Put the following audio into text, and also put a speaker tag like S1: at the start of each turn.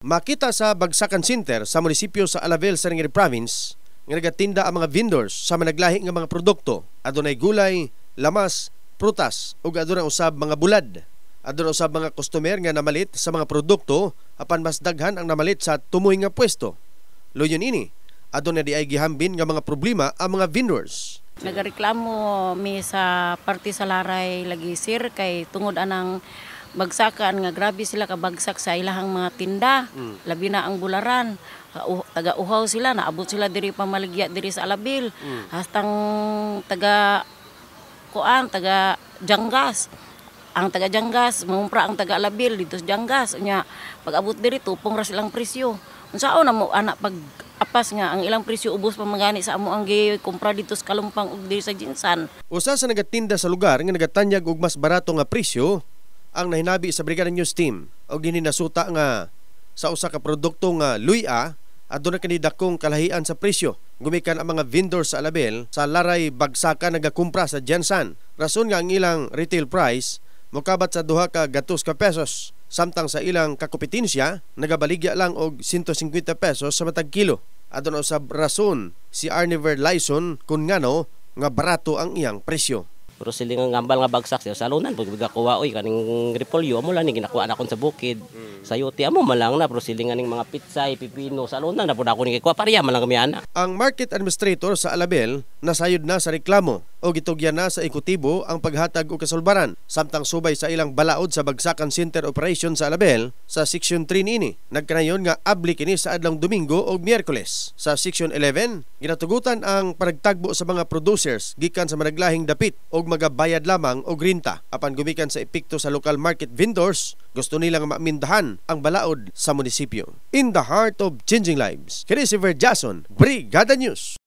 S1: Makita sa Bagsakan Center sa munisipyo sa Alabel, Sarangani Province nga nagatinda ang mga vendors sa managlahi nga mga produkto. Adunay gulay, lamas, prutas ug adunay usab mga bulad. Adunay usab mga customer nga namalit sa mga produkto apan mas daghan ang namalit sa tumoy nga pwesto. Luyon ini, adunay di ay gihambin nga mga problema ang mga vendors.
S2: Nagareklamo mi sa parte sa laray lagi sir kay tungod anang bagsakan nga grabe sila kabagsak sa ilahang mga tinda. Labi na ang bularan. Taga-uhaw sila, naabot sila diri pamaligya diri sa Alabil. Hastang taga-Janggas. Ang taga-Janggas, mumpra ang taga-Alabil dito sa Janggas. Nya pag-abot diri tupong ra silang presyo. Unsaon na mo anak pag apas nga ang ilang presyo ubos pa mangani sa amo ang kumpra dito sa Kalumpang ug diri sa Jinsan.
S1: Usa sa nagatinda sa lugar nga nagatanyag og mas barato nga presyo ang nahinabi sa Brigada News Team og dinhi nasuta nga sa usa ka produkto nga luya aduna kani dakong kalahian sa presyo. Gumikan ang mga vendor sa Alabel sa laray bagsakan nagakumpra sa Jansan. Rason nga ang ilang retail price mokabat sa 2 ka gatos ka pesos samtang sa ilang kakopetensya nagabaligya lang og 150 pesos sa matag kilo. Aduna usab rason si Arniver Lyson kun ngano nga barato ang iyang presyo.
S3: Pero sila nga ngambal nga bagsak siya sa lunan pag bigakuha oy kaning repolyo amo lang ni ginakuha na kon sa bukid. Sayote amo malang na pero sila nga ning mga pitsay, pipino sa lunan na pud ako ni kuha pareha man lang kami ana.
S1: Ang market administrator sa Alabel nasayod na sa reklamo o gitugyan na sa ekutibo ang paghatag og kasulbaran samtang subay sa ilang balaod sa Bagsakan Center Operation sa Alabel sa Section 3 niini. Nagkanayon nga abli kini sa adlong Domingo o Miyerkules. Sa Section 11 ginatugutan ang panagtagbo sa mga producers gikan sa managlahing dapit og magabayad lamang og renta apan gumikan sa epekto sa local market vendors. Gusto nilang maamindahan ang balaod sa munisipyo. In the heart of changing lives, kini si Verjason, Brigada News.